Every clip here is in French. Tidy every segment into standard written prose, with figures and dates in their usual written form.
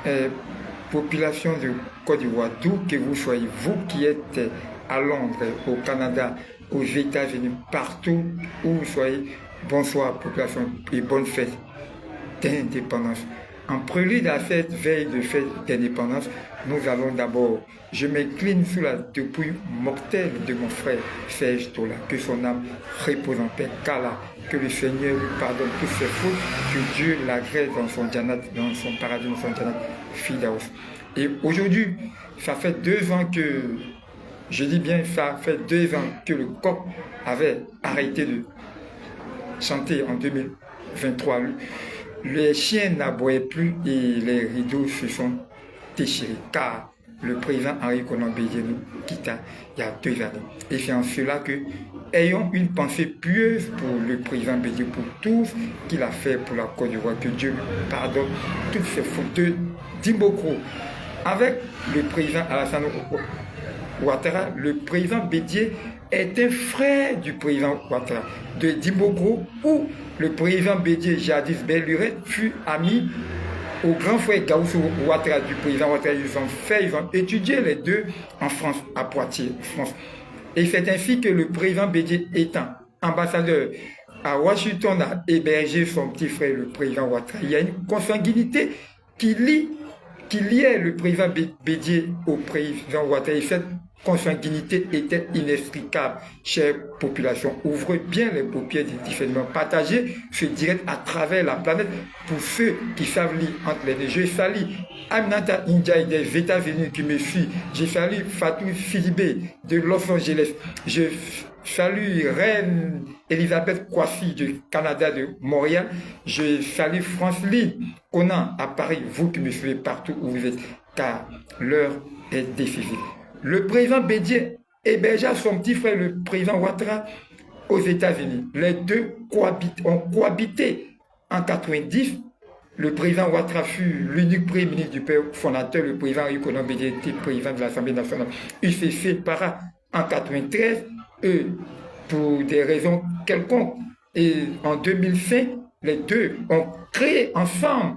Euh, Population de Côte d'Ivoire, d'où que vous soyez, vous qui êtes à Londres, au Canada, aux États-Unis, partout où vous soyez, bonsoir population et bonne fête d'indépendance. En prélude à cette veille de fête d'indépendance, nous allons d'abord, je m'incline sous la dépouille mortelle de mon frère Serge Tola, que son âme repose en paix, qu'Allah, que le Seigneur lui pardonne toutes ses fautes, que Dieu l'agrège dans son janat, dans son paradis, dans son janat Fidaos. Et aujourd'hui, ça fait 2 ans que, je dis bien, ça fait 2 ans que le coq avait arrêté de chanter en 2023. Les chiens n'aboyaient plus et les rideaux se sont déchirés car le président Henri Konan Bédié nous quitta il y a 2 années. Et c'est en cela que ayons une pensée pieuse pour le président Bédié, pour tout ce qu'il a fait pour la Côte d'Ivoire, que Dieu lui pardonne toutes ses fautes. De Dimbokro, avec le président Alassane Ouattara, le président Bédié est un frère du président Ouattara. De Dimbokro, où le président Bédié, jadis Bellurette, fut ami au grand frère Gausso Ouattara du président Ouattara. Ils ont étudié les deux en France, à Poitiers, France. Et c'est ainsi que le président Bédié, étant ambassadeur à Washington, a hébergé son petit frère, le président Ouattara. Il y a une consanguinité qui liait le président Bédié au président Ouattara. Et cette consanguinité était inextricable. Chère population, ouvrez bien les paupières des différents. Partagez ce direct à travers la planète pour ceux qui savent lire entre les deux. Je salue Aminata Ndiaye des États-Unis qui me suit. Je salue Fatou Sidibé de Los Angeles. Je salue Reine Elisabeth Kwasi du Canada de Montréal. Je salue Franceline Conan à Paris, vous qui me suivez partout où vous êtes, car l'heure est décisive. Le président Bédié hébergea son petit frère, le président Ouattara, aux États-Unis. Les deux ont cohabité en 90. Le président Ouattara fut l'unique premier ministre du pays fondateur. Le président Henri Konan Bédié était président de l'Assemblée nationale. Il s'est séparé en 93 pour des raisons quelconques. Et en 2005, les deux ont créé ensemble,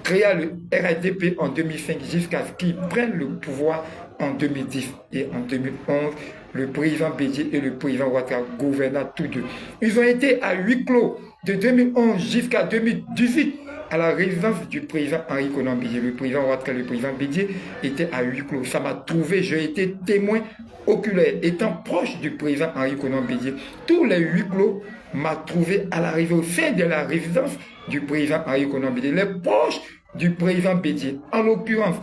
créa le RADP en 2005 jusqu'à ce qu'ils prennent le pouvoir en 2010 et en 2011. Le président Bédié et le président Ouattara gouvernaient tous deux. Ils ont été à huis clos de 2011 jusqu'à 2018 à la résidence du président Henri Konan Bédié. Le président Ouattara et le président Bédié étaient à huis clos. Ça m'a trouvé, j'ai été témoin oculaire, étant proche du président Henri Konan Bédié. Tous les huis clos m'a trouvé à l'arrivée au sein de la résidence du président Henri Konan Bédié. Les proches du président Bédié, en l'occurrence,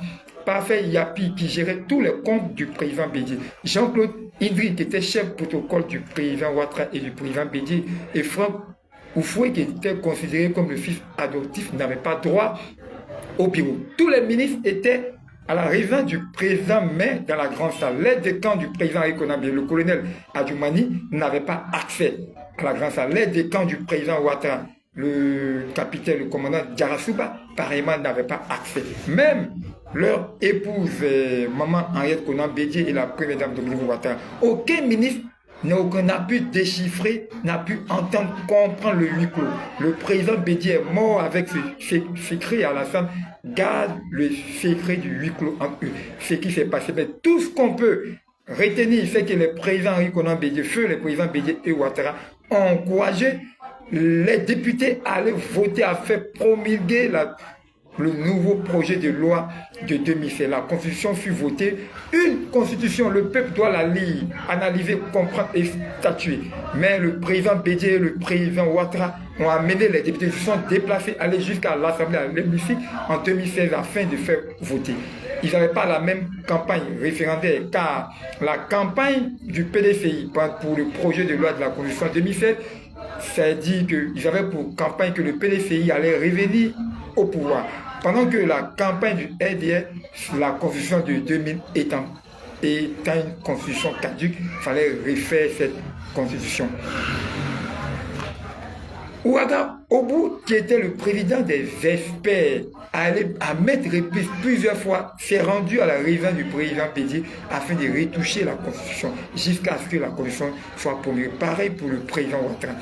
Parfait Yapi qui gérait tous les comptes du président Bédié, Jean-Claude Idri qui était chef protocole du président Ouattara et du président Bédié, et Franck Oufoué qui était considéré comme le fils adoptif n'avait pas droit au bureau. Tous les ministres étaient à la résidence du président, mais dans la grande salle. L'aide de camp du président Henri Konan Bédié, le colonel Adjoumani, n'avait pas accès à la grande salle. L'aide de camp du président Ouattara, le capitaine, le commandant Diarasouba, pareillement n'avait pas accès. Même leur épouse, maman Henriette Konan Bédié et la première dame Dominique Ouattara, aucun ministre n'a pu déchiffrer, n'a pu entendre, comprendre le huis clos. Le président Bédié est mort avec ce secret. Alassane garde le secret du huis clos en eux. Ce qui s'est passé, mais tout ce qu'on peut retenir, c'est que les présidents Henri Konan Bédié, feu les présidents Bédié et Ouattara, ont encouragé les députés à aller voter, à faire promulguer le nouveau projet de loi de 2007. La constitution fut votée. Une constitution, le peuple doit la lire, analyser, comprendre et statuer. Mais le président Bédié et le président Ouattara ont amené les députés, se sont déplacés, allés jusqu'à l'Assemblée, à l'hémicycle en 2016 afin de faire voter. Ils n'avaient pas la même campagne référendaire, car la campagne du PDCI pour le projet de loi de la constitution 2007, ça dit qu'ils avaient pour campagne que le PDCI allait revenir au pouvoir. Pendant que la campagne du RDR, la constitution de 2000 étant une constitution caduque, il fallait refaire cette constitution. Ouaga Obou, qui était le président des experts, à mettre plusieurs fois, s'est rendu à la résidence du président Bédié afin de retoucher la constitution jusqu'à ce que la constitution soit promulguée. Pareil pour le président Ouattara.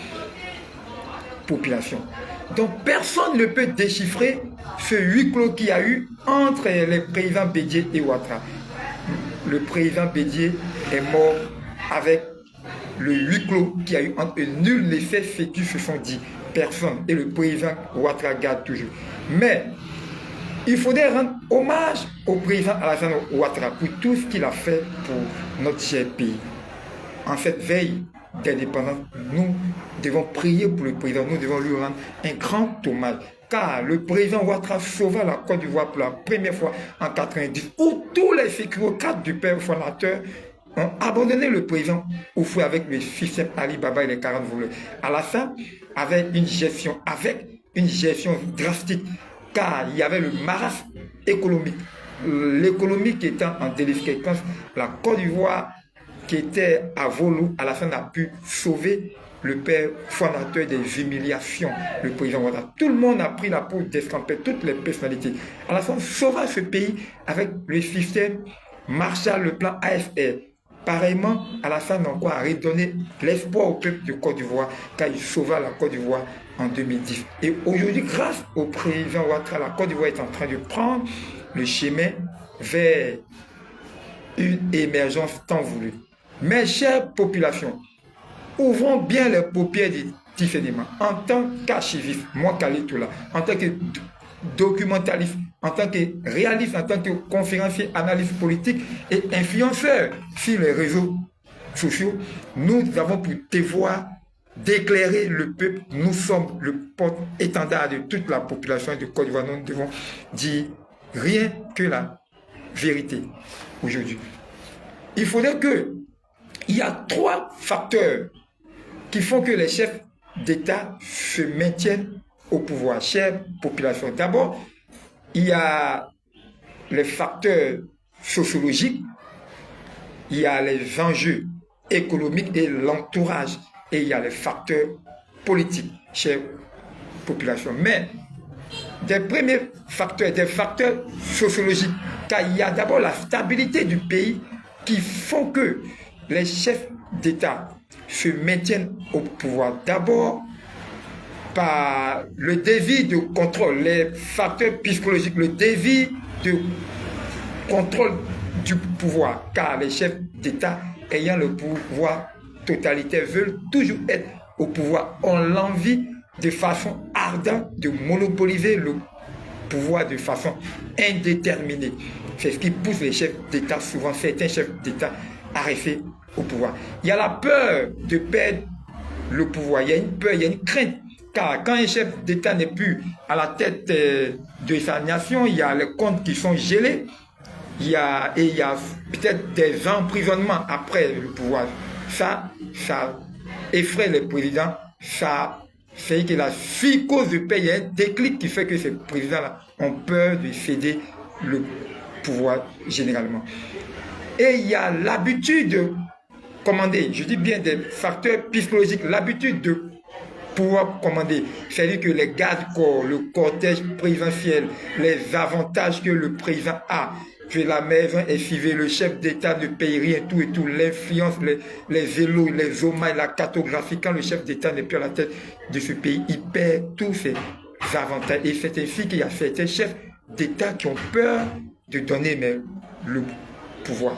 Population. Donc personne ne peut déchiffrer ce huis clos qu'il y a eu entre les présidents Bédié et Ouattara. Le président Bédié est mort avec le huis clos qu'il y a eu entre eux. Nul ne sait ce qu'ils se sont dit. Personne. Et le président Ouattara garde toujours. Mais il faudrait rendre hommage au président Alassane Ouattara pour tout ce qu'il a fait pour notre cher pays. En cette veille d'indépendance, nous devons prier pour le président, nous devons lui rendre un grand hommage. Car le président Ouattara sauva la Côte d'Ivoire pour la première fois en 1990, où tous les sécurocrates du père fondateur ont abandonné le président Oufoué avec le système Ali Baba et les 40 voleurs. Alassane avait une gestion drastique, car il y avait le marasme économique. L'économie qui était en déliquescence, la Côte d'Ivoire qui était à Volou, Alassane a pu sauver le père fondateur des humiliations, le président Ouattara. Tout le monde a pris la peau d'escamper, toutes les personnalités. Alassane sauva ce pays avec le système Marshall, le plan AFR. Pareillement, Alassane encore a redonné l'espoir au peuple de Côte d'Ivoire car il sauva la Côte d'Ivoire en 2010. Et aujourd'hui, grâce au président Ouattara, la Côte d'Ivoire est en train de prendre le chemin vers une émergence tant voulue. Mes chères populations, ouvrons bien les paupières discernement. En tant qu'archiviste, moi Kalitoula, en tant que documentaliste, en tant que réaliste, en tant que conférencier, analyste politique et influenceur sur les réseaux sociaux, nous avons pour devoir d'éclairer le peuple. Nous sommes le porte-étendard de toute la population de Côte d'Ivoire. Nous devons dire rien que la vérité aujourd'hui. Il faudrait que il y a 3 facteurs qui font que les chefs d'État se maintiennent au pouvoir. Chère population, d'abord, il y a les facteurs sociologiques, il y a les enjeux économiques et l'entourage, et il y a les facteurs politiques, chère population. Mais des premiers facteurs, des facteurs sociologiques, car il y a d'abord la stabilité du pays qui font que les chefs d'État se maintiennent au pouvoir. D'abord, par le défi de contrôle, les facteurs psychologiques, le défi de contrôle du pouvoir, car les chefs d'État ayant le pouvoir totalitaire veulent toujours être au pouvoir, ont l'envie de façon ardente de monopoliser le pouvoir de façon indéterminée. C'est ce qui pousse les chefs d'État, souvent certains chefs d'État, à rester au pouvoir. Il y a la peur de perdre le pouvoir, il y a une peur, il y a une crainte. Car quand un chef d'État n'est plus à la tête de sa nation, il y a les comptes qui sont gelés, il y a peut-être des emprisonnements après le pouvoir. Ça effraie les présidents, ça fait que la psychose du pays, il y a un déclic qui fait que ces présidents-là ont peur de céder le pouvoir généralement. Et il y a l'habitude de commander, je dis bien des facteurs psychologiques, l'habitude de pouvoir commander. C'est-à-dire que les gardes-corps, le cortège présidentiel, les avantages que le président a, que la maison est suivie, le chef d'État ne paye rien, tout et tout, l'influence, les élos, les hommages, la cartographie, quand le chef d'État n'est plus à la tête de ce pays, il perd tous ces avantages. Et c'est ainsi qu'il y a certains chefs d'État qui ont peur de donner le pouvoir.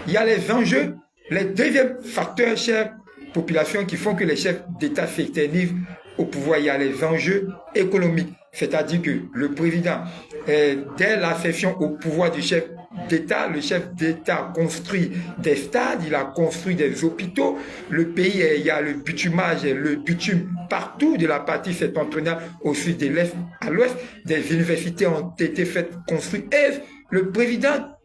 Il y a les enjeux, les deuxièmes facteurs, chère population, qui font que les chefs d'État s'éternisent au pouvoir. Il y a les enjeux économiques, c'est-à-dire que le président, dès l'accession au pouvoir du chef d'État, le chef d'État construit des stades, il a construit des hôpitaux, le pays, il y a le bitumage, le bitume partout de la partie septentrionale au sud de l'Est à l'Ouest, des universités ont été faites, construites, et le président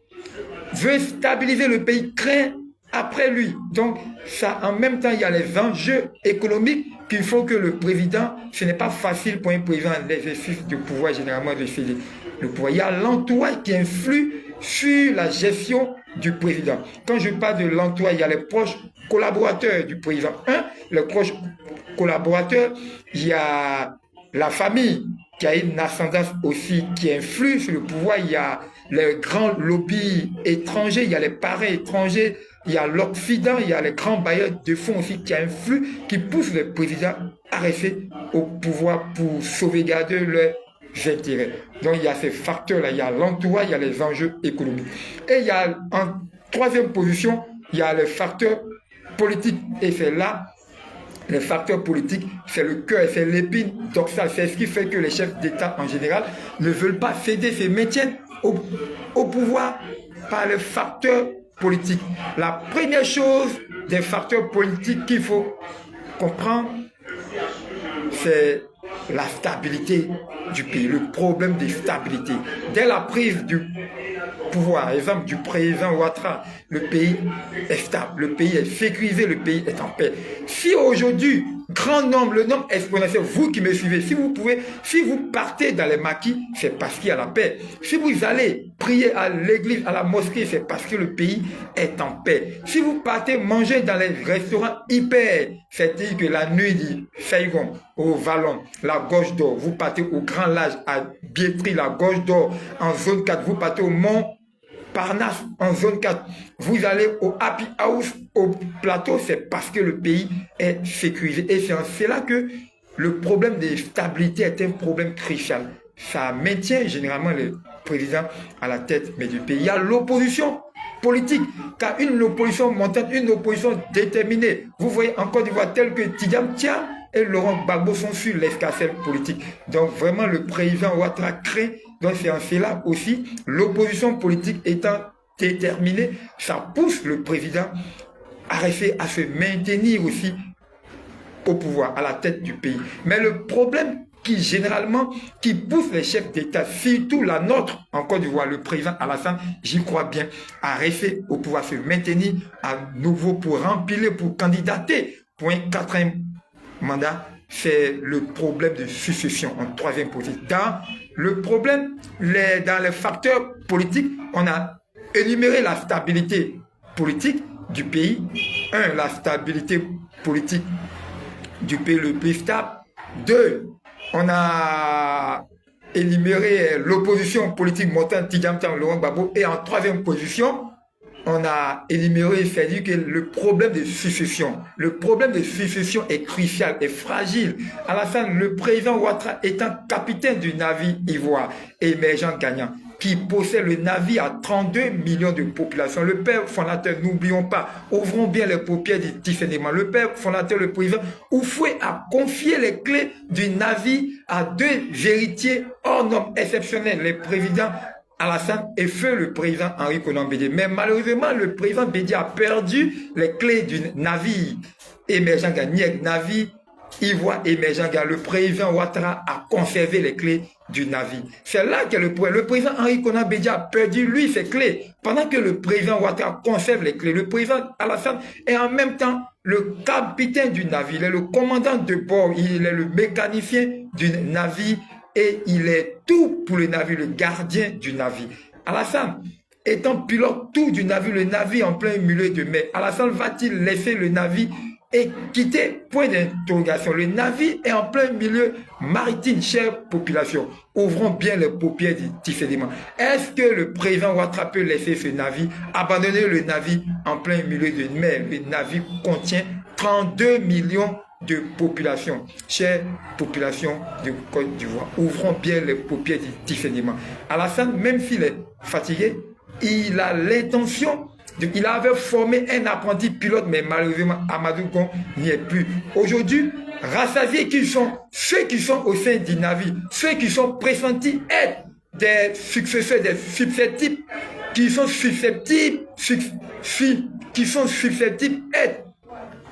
veut stabiliser le pays, craint après lui. Donc, ça, en même temps, il y a les enjeux économiques qui font que le président, ce n'est pas facile pour un président l'exercice du pouvoir généralement de céder le pouvoir. Il y a l'entourage qui influe sur la gestion du président. Quand je parle de l'entourage, il y a les proches collaborateurs du président. Les proches collaborateurs, il y a la famille qui a une ascendance aussi qui influe sur le pouvoir. Il y a les grands lobbies étrangers, il y a les parrains étrangers, il y a l'Occident, il y a les grands bailleurs de fonds aussi qui influent, qui poussent le président à rester au pouvoir pour sauvegarder leurs intérêts. Donc il y a ces facteurs-là, il y a l'entourage, il y a les enjeux économiques. Et il y a en troisième position, il y a les facteurs politiques. Et c'est là, les facteurs politiques, c'est le cœur, c'est l'épine dorsale. C'est ce qui fait que les chefs d'État en général ne veulent pas céder, se maintiennent au pouvoir par les facteurs politiques. La première chose des facteurs politiques qu'il faut comprendre, c'est la stabilité du pays, le problème de stabilité. Dès la prise du pouvoir, exemple du président Ouattara, le pays est stable, le pays est sécurisé, le pays est en paix. Si aujourd'hui, grand nombre, le nombre exponentiel, vous qui me suivez, si vous partez dans les maquis, c'est parce qu'il y a la paix. Si vous allez prier à l'église, à la mosquée, c'est parce que le pays est en paix. Si vous partez manger dans les restaurants hyper, c'est-à-dire que la nuit du Saigon, au Vallon, la Gorge d'Or, vous partez au Grand Large, à Biétry, la Gorge d'Or, en zone 4, vous partez au Mont Parnasse en zone 4, vous allez au Happy House, au plateau, c'est parce que le pays est sécurisé. Et c'est là que le problème de stabilité est un problème crucial. Ça maintient généralement le président à la tête mais du pays. Il y a l'opposition politique, car une opposition montante, une opposition déterminée. Vous voyez en Côte d'Ivoire tel que Tidjam Tia et Laurent Gbagbo sont sur l'escarcelle politique. Donc vraiment le président Ouattara crée. Donc c'est en cela aussi, l'opposition politique étant déterminée, ça pousse le président à rester, à se maintenir aussi au pouvoir, à la tête du pays. Mais le problème qui pousse les chefs d'État, surtout la nôtre en Côte d'Ivoire, le président Alassane, j'y crois bien, à rester au pouvoir, se maintenir à nouveau pour remplir, pour candidater pour un quatrième mandat, c'est le problème de succession en troisième position. Dans le problème, dans les facteurs politiques, on a énuméré la stabilité politique du pays. La stabilité politique du pays le plus stable. 2, on a énuméré l'opposition politique montante, Tidjam Tia, Laurent Gbagbo. Et en troisième position, on a énuméré, c'est-à-dire que le problème de succession. Le problème de succession est crucial, est fragile. Alassane, le président Ouattara étant capitaine du navire Ivoire, émergent gagnant, qui possède le navire à 32 millions de population. Le père fondateur, n'oublions pas, ouvrons bien les paupières du discernement. Le père fondateur, le président Houphouët, a confié les clés du navire à 2 héritiers hors normes exceptionnels, les présidents Alassane et feu le président Henri Konan Bédié. Mais malheureusement, le président Bédié a perdu les clés du navire émergent Niek, navire Ivoire émergent. Le président Ouattara a conservé les clés du navire. C'est là que le président Henri Konan Bédié a perdu, lui, ses clés. Pendant que le président Ouattara conserve les clés, le président Alassane est en même temps le capitaine du navire, il est le commandant de bord, il est le mécanicien du navire, et il est tout pour le navire, le gardien du navire. Alassane, étant pilote tout du navire, le navire en plein milieu de mer, Alassane va-t-il laisser le navire et quitter? Point d'interrogation. Le navire est en plein milieu maritime, chère population. Ouvrons bien les paupières du discernement. Est-ce que le président Ouattara peut laisser ce navire, abandonner le navire en plein milieu de mer? Le navire contient 32 millions de population, chère population de Côte d'Ivoire. Ouvrons bien les paupières du discernement. Alassane, même s'il est fatigué, il a l'intention, il avait formé un apprenti pilote, mais malheureusement, Amadou Gon n'y est plus. Aujourd'hui, rassasiés qui sont ceux qui sont au sein du navire, ceux qui sont pressentis être des successeurs, des susceptibles, qui sont susceptibles être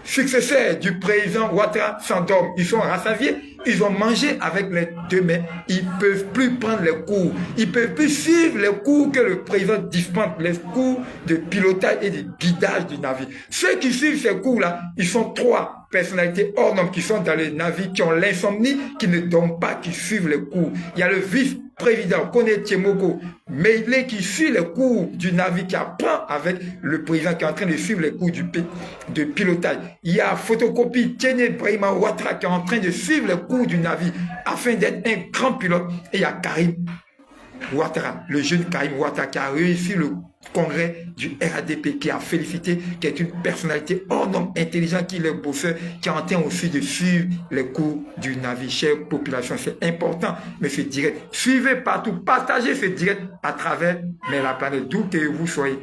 successeurs du président Ouattara s'endorment. Ils sont rassasiés, ils ont mangé avec les 2 mains, ils ne peuvent plus prendre les cours, ils ne peuvent plus suivre les cours que le président dispense, les cours de pilotage et de guidage du navire. Ceux qui suivent ces cours-là, ils sont 3. personnalités hors normes qui sont dans les navires, qui ont l'insomnie, qui ne dorment pas, qui suivent les cours. Il y a le vice-président, Kone Tiemoko, Meile, qui suit les cours du navire, qui apprend avec le président qui est en train de suivre les cours de pilotage. Il y a Photocopie, Tiene Brahima Ouattara, qui est en train de suivre les cours du navire afin d'être un grand pilote. Et il y a Karim Ouattara, le jeune Karim Ouattara qui a réussi le congrès du RADP, qui a félicité, qui est une personnalité hors norme, intelligent, qui est le bosseur, qui est en train aussi de suivre les cours du navire. Chère population, c'est important, mais ce direct, suivez partout, partagez ce direct à travers la planète, d'où que vous soyez.